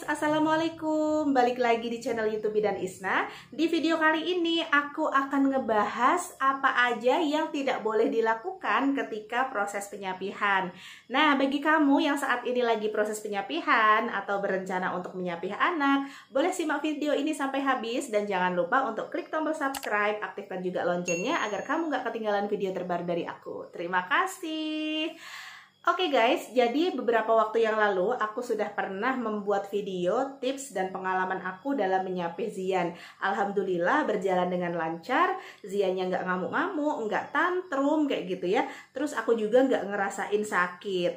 Assalamualaikum. Balik lagi di channel YouTube Bidan Isna. Di video kali ini aku akan ngebahas apa aja yang tidak boleh dilakukan ketika proses penyapihan. Nah, bagi kamu yang saat ini lagi proses penyapihan atau berencana untuk menyapih anak, boleh simak video ini sampai habis dan jangan lupa untuk klik tombol subscribe, aktifkan juga loncengnya agar kamu gak ketinggalan video terbaru dari aku. Terima kasih. Oke guys, jadi beberapa waktu yang lalu aku sudah pernah membuat video tips dan pengalaman aku dalam menyapih Zian. Alhamdulillah berjalan dengan lancar, Ziannya nggak ngamuk-ngamuk, nggak tantrum kayak gitu ya. Terus aku juga nggak ngerasain sakit.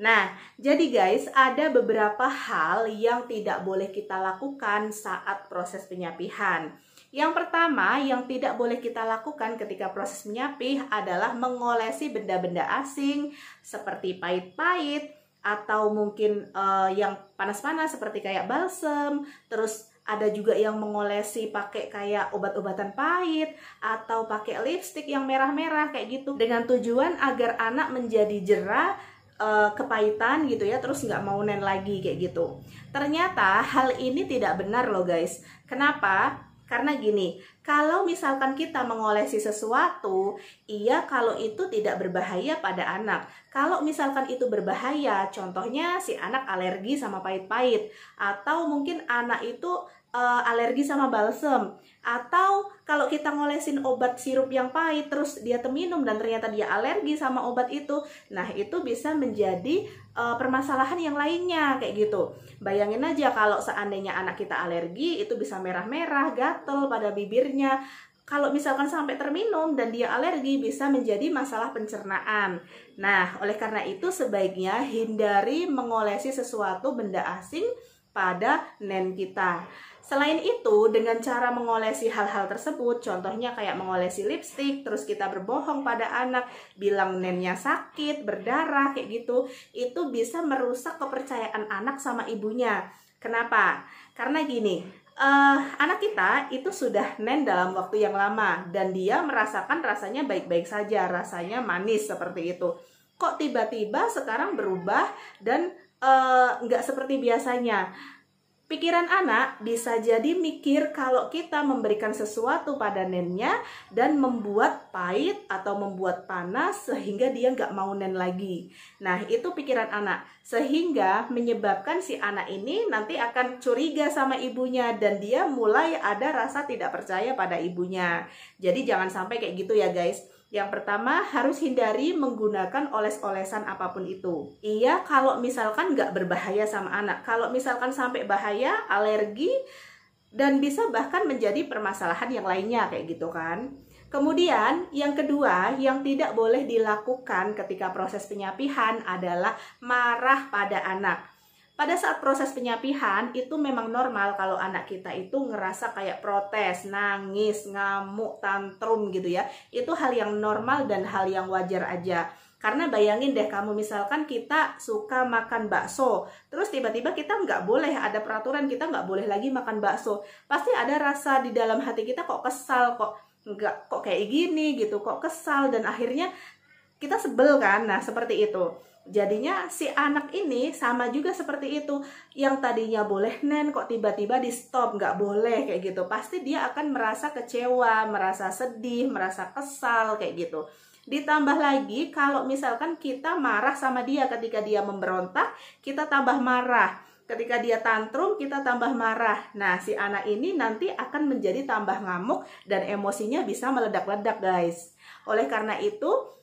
Nah, jadi guys, ada beberapa hal yang tidak boleh kita lakukan saat proses penyapihan. Yang pertama yang tidak boleh kita lakukan ketika proses menyapih adalah mengolesi benda-benda asing seperti pahit-pahit atau mungkin yang panas-panas seperti kayak balsem. Terus ada juga yang mengolesi pakai kayak obat-obatan pahit atau pakai lipstik yang merah-merah kayak gitu dengan tujuan agar anak menjadi jerah, kepahitan gitu ya, terus nggak mau nen lagi kayak gitu. Ternyata hal ini tidak benar loh guys. Kenapa? Karena gini, kalau misalkan kita mengolesi sesuatu, iya kalau itu tidak berbahaya pada anak. Kalau misalkan itu berbahaya, contohnya si anak alergi sama pahit-pahit, atau mungkin anak itu alergi sama balsem, atau kalau kita ngolesin obat sirup yang pahit terus dia minum dan ternyata dia alergi sama obat itu, nah itu bisa menjadi permasalahan yang lainnya kayak gitu. Bayangin aja kalau seandainya anak kita alergi, itu bisa merah-merah, gatel pada bibirnya. Kalau misalkan sampai terminum dan dia alergi, bisa menjadi masalah pencernaan. Nah, oleh karena itu sebaiknya hindari mengolesi sesuatu benda asing pada nen kita. Selain itu, dengan cara mengolesi hal-hal tersebut, contohnya kayak mengolesi lipstik, terus kita berbohong pada anak, bilang nennya sakit, berdarah, kayak gitu, itu bisa merusak kepercayaan anak sama ibunya. Kenapa? Karena gini, anak kita itu sudah nen dalam waktu yang lama, dan dia merasakan rasanya baik-baik saja, rasanya manis seperti itu. Kok tiba-tiba sekarang berubah dan nggak seperti biasanya? Pikiran anak bisa jadi mikir kalau kita memberikan sesuatu pada nennya dan membuat pahit atau membuat panas sehingga dia nggak mau nen lagi. Nah, itu pikiran anak. Sehingga menyebabkan si anak ini nanti akan curiga sama ibunya dan dia mulai ada rasa tidak percaya pada ibunya. Jadi jangan sampai kayak gitu ya guys. Yang pertama, harus hindari menggunakan oles-olesan apapun itu. Iya, kalau misalkan nggak berbahaya sama anak. Kalau misalkan sampai bahaya, alergi, dan bisa bahkan menjadi permasalahan yang lainnya kayak gitu kan. Kemudian, yang kedua, yang tidak boleh dilakukan ketika proses penyapihan adalah marah pada anak. Pada saat proses penyapihan, itu memang normal kalau anak kita itu ngerasa kayak protes, nangis, ngamuk, tantrum gitu ya. Itu hal yang normal dan hal yang wajar aja. Karena bayangin deh kamu misalkan kita suka makan bakso, terus tiba-tiba kita nggak boleh, ada peraturan kita nggak boleh lagi makan bakso. Pasti ada rasa di dalam hati kita kok kesal, kok kayak gini gitu, kok kesal, dan akhirnya kita sebel kan. Nah, seperti itu. Jadinya si anak ini sama juga seperti itu. Yang tadinya boleh nen kok tiba-tiba di stop, nggak boleh kayak gitu. Pasti dia akan merasa kecewa, merasa sedih, merasa kesal kayak gitu. Ditambah lagi kalau misalkan kita marah sama dia ketika dia memberontak, kita tambah marah. Ketika dia tantrum, kita tambah marah. Nah, si anak ini nanti akan menjadi tambah ngamuk dan emosinya bisa meledak-ledak guys. Oleh karena itu,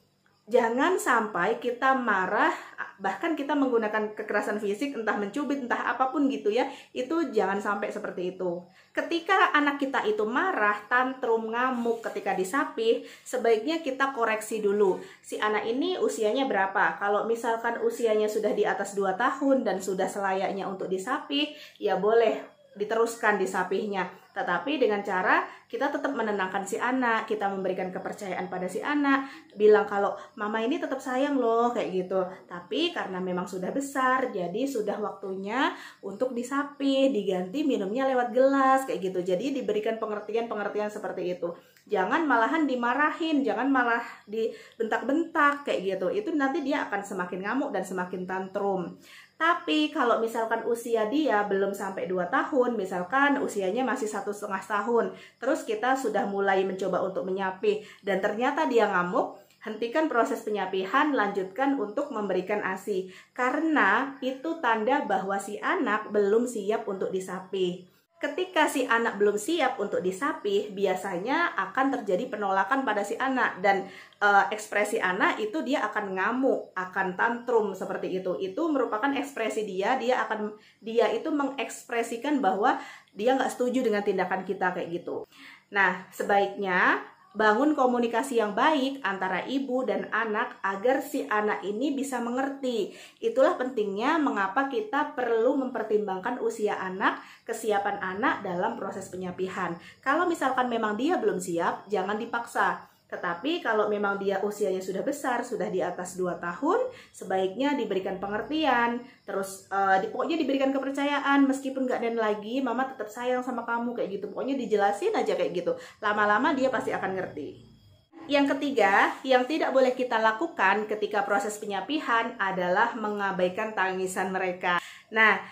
jangan sampai kita marah, bahkan kita menggunakan kekerasan fisik, entah mencubit, entah apapun gitu ya. Itu jangan sampai seperti itu. Ketika anak kita itu marah, tantrum, ngamuk ketika disapih, sebaiknya kita koreksi dulu. Si anak ini usianya berapa? Kalau misalkan usianya sudah di atas 2 tahun dan sudah selayaknya untuk disapih, ya boleh diteruskan disapihnya. Tetapi dengan cara kita tetap menenangkan si anak, kita memberikan kepercayaan pada si anak, bilang kalau mama ini tetap sayang loh kayak gitu. Tapi karena memang sudah besar, jadi sudah waktunya untuk disapih, diganti minumnya lewat gelas kayak gitu. Jadi diberikan pengertian-pengertian seperti itu. Jangan malahan dimarahin, jangan malah dibentak-bentak kayak gitu. Itu nanti dia akan semakin ngamuk dan semakin tantrum. Tapi kalau misalkan usia dia belum sampai 2 tahun, misalkan usianya masih 1,5 tahun, terus kita sudah mulai mencoba untuk menyapih dan ternyata dia ngamuk, hentikan proses penyapihan, lanjutkan untuk memberikan ASI. Karena itu tanda bahwa si anak belum siap untuk disapih. Ketika si anak belum siap untuk disapih, biasanya akan terjadi penolakan pada si anak dan ekspresi anak itu dia akan ngamuk, akan tantrum seperti itu. Itu merupakan ekspresi dia itu mengekspresikan bahwa dia nggak setuju dengan tindakan kita kayak gitu. Nah, sebaiknya bangun komunikasi yang baik antara ibu dan anak agar si anak ini bisa mengerti. Itulah pentingnya mengapa kita perlu mempertimbangkan usia anak, kesiapan anak dalam proses penyapihan. Kalau misalkan memang dia belum siap, jangan dipaksa. Tetapi kalau memang dia usianya sudah besar, sudah di atas 2 tahun, sebaiknya diberikan pengertian, terus pokoknya diberikan kepercayaan, meskipun gak dan lagi, mama tetap sayang sama kamu kayak gitu. Pokoknya dijelasin aja kayak gitu. Lama-lama dia pasti akan ngerti. Yang ketiga, yang tidak boleh kita lakukan ketika proses penyapihan adalah mengabaikan tangisan mereka. Nah,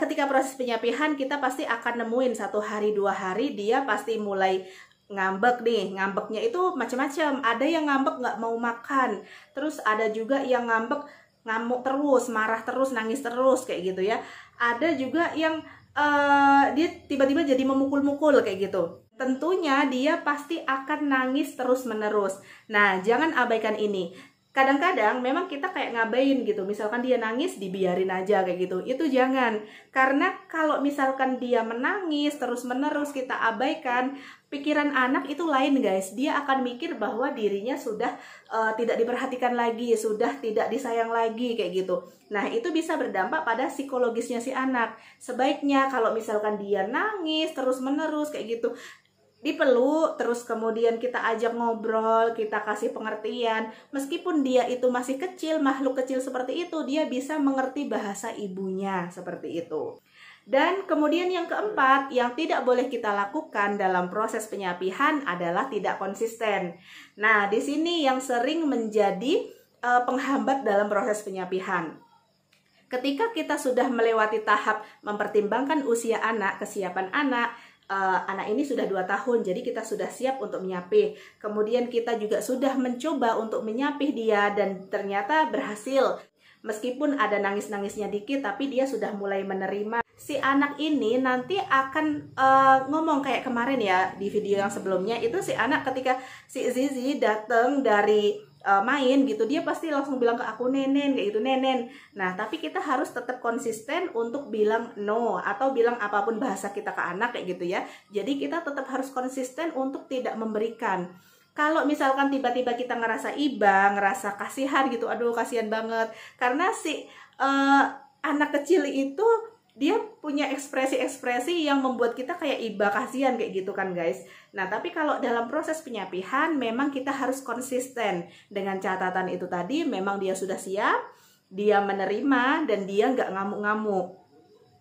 ketika proses penyapihan kita pasti akan nemuin 1 hari 2 hari dia pasti mulai ngambek nih. Ngambeknya itu macam-macam. Ada yang ngambek nggak mau makan, terus ada juga yang ngamuk terus, marah terus, nangis terus kayak gitu ya. Ada juga yang dia tiba-tiba jadi memukul-mukul kayak gitu. Tentunya dia pasti akan nangis terus-menerus. Nah, jangan abaikan ini. Kadang-kadang memang kita kayak ngabain gitu, misalkan dia nangis dibiarin aja kayak gitu. Itu jangan, karena kalau misalkan dia menangis terus-menerus kita abaikan, pikiran anak itu lain guys. Dia akan mikir bahwa dirinya sudah tidak diperhatikan lagi, sudah tidak disayang lagi kayak gitu. Nah, itu bisa berdampak pada psikologisnya si anak. Sebaiknya kalau misalkan dia nangis terus-menerus kayak gitu, dipeluk, terus kemudian kita ajak ngobrol, kita kasih pengertian. Meskipun dia itu masih kecil, makhluk kecil seperti itu, dia bisa mengerti bahasa ibunya seperti itu. Dan kemudian yang keempat, yang tidak boleh kita lakukan dalam proses penyapihan adalah tidak konsisten. Nah, di sini yang sering menjadi penghambat dalam proses penyapihan. Ketika kita sudah melewati tahap mempertimbangkan usia anak, kesiapan anak, anak ini sudah 2 tahun, jadi kita sudah siap untuk menyapih. Kemudian kita juga sudah mencoba untuk menyapih dia dan ternyata berhasil. Meskipun ada nangis-nangisnya dikit, tapi dia sudah mulai menerima. Si anak ini nanti akan ngomong kayak kemarin ya, di video yang sebelumnya, itu si anak ketika si Zizi datang dari main gitu, dia pasti langsung bilang ke aku nenen kayak gitu, nenen. Nah, tapi kita harus tetap konsisten untuk bilang no atau bilang apapun bahasa kita ke anak kayak gitu ya. Jadi kita tetap harus konsisten untuk tidak memberikan. Kalau misalkan tiba-tiba kita ngerasa iba, ngerasa kasihan gitu, aduh kasihan banget, karena si anak kecil itu dia punya ekspresi-ekspresi yang membuat kita kayak iba, kasihan kayak gitu kan guys. Nah, tapi kalau dalam proses penyapihan memang kita harus konsisten dengan catatan itu tadi, memang dia sudah siap, dia menerima, dan dia nggak ngamuk-ngamuk.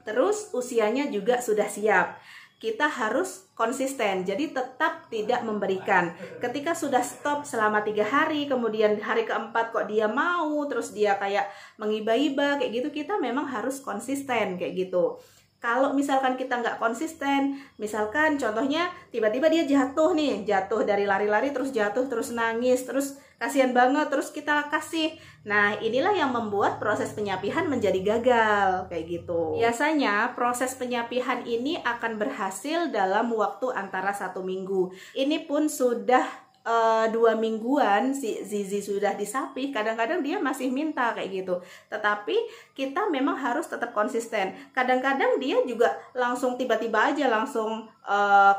Terus usianya juga sudah siap. Kita harus konsisten, jadi tetap tidak memberikan. Ketika sudah stop selama 3 hari, kemudian hari keempat kok dia mau, terus dia kayak mengiba-iba kayak gitu, kita memang harus konsisten kayak gitu. Kalau misalkan kita nggak konsisten, misalkan contohnya tiba-tiba dia jatuh nih, jatuh dari lari-lari terus jatuh, terus nangis, terus kasihan banget, terus kita kasih. Nah, inilah yang membuat proses penyapihan menjadi gagal kayak gitu. Biasanya proses penyapihan ini akan berhasil dalam waktu antara 1 minggu. Ini pun sudah 2 mingguan si Zizi sudah disapih, kadang-kadang dia masih minta kayak gitu. Tetapi kita memang harus tetap konsisten. Kadang-kadang dia juga langsung tiba-tiba aja langsung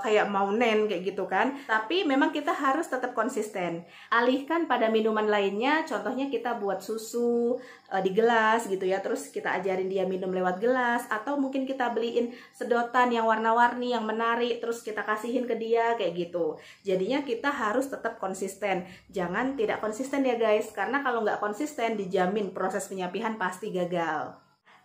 kayak mau nen kayak gitu kan. Tapi memang kita harus tetap konsisten. Alihkan pada minuman lainnya, contohnya kita buat susu di gelas gitu ya, terus kita ajarin dia minum lewat gelas, atau mungkin kita beliin sedotan yang warna-warni yang menarik, terus kita kasihin ke dia kayak gitu. Jadinya kita harus tetap konsisten. Jangan tidak konsisten ya guys, karena kalau nggak konsisten dijamin proses penyapihan pasti gagal.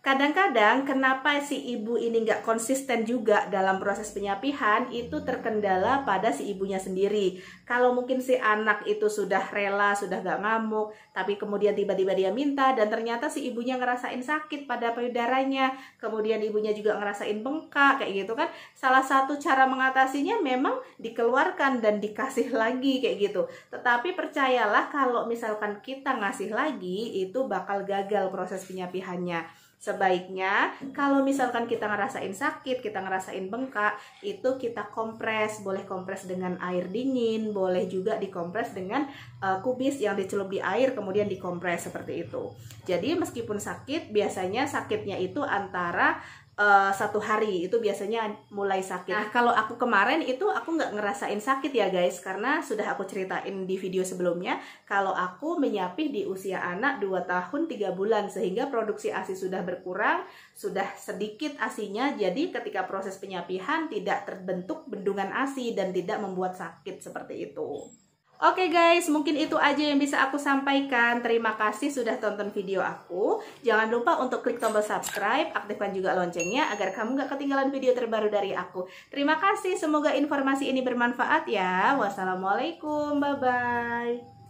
Kadang-kadang kenapa si ibu ini nggak konsisten juga dalam proses penyapihan itu terkendala pada si ibunya sendiri. Kalau mungkin si anak itu sudah rela, sudah nggak ngamuk, tapi kemudian tiba-tiba dia minta dan ternyata si ibunya ngerasain sakit pada payudaranya, kemudian ibunya juga ngerasain bengkak kayak gitu kan. Salah satu cara mengatasinya memang dikeluarkan dan dikasih lagi kayak gitu. Tetapi percayalah kalau misalkan kita ngasih lagi itu bakal gagal proses penyapihannya. Sebaiknya kalau misalkan kita ngerasain sakit, kita ngerasain bengkak, itu kita kompres. Boleh kompres dengan air dingin, boleh juga dikompres dengan kubis yang dicelup di air kemudian dikompres seperti itu. Jadi meskipun sakit, biasanya sakitnya itu antara 1 hari itu biasanya mulai sakit. Nah, kalau aku kemarin itu aku nggak ngerasain sakit ya guys, karena sudah aku ceritain di video sebelumnya kalau aku menyapih di usia anak 2 tahun 3 bulan sehingga produksi ASI sudah berkurang, sudah sedikit ASINya, jadi ketika proses penyapihan tidak terbentuk bendungan ASI dan tidak membuat sakit seperti itu. Oke guys, mungkin itu aja yang bisa aku sampaikan. Terima kasih sudah tonton video aku. Jangan lupa untuk klik tombol subscribe, aktifkan juga loncengnya agar kamu gak ketinggalan video terbaru dari aku. Terima kasih, semoga informasi ini bermanfaat ya. Wassalamualaikum, bye-bye.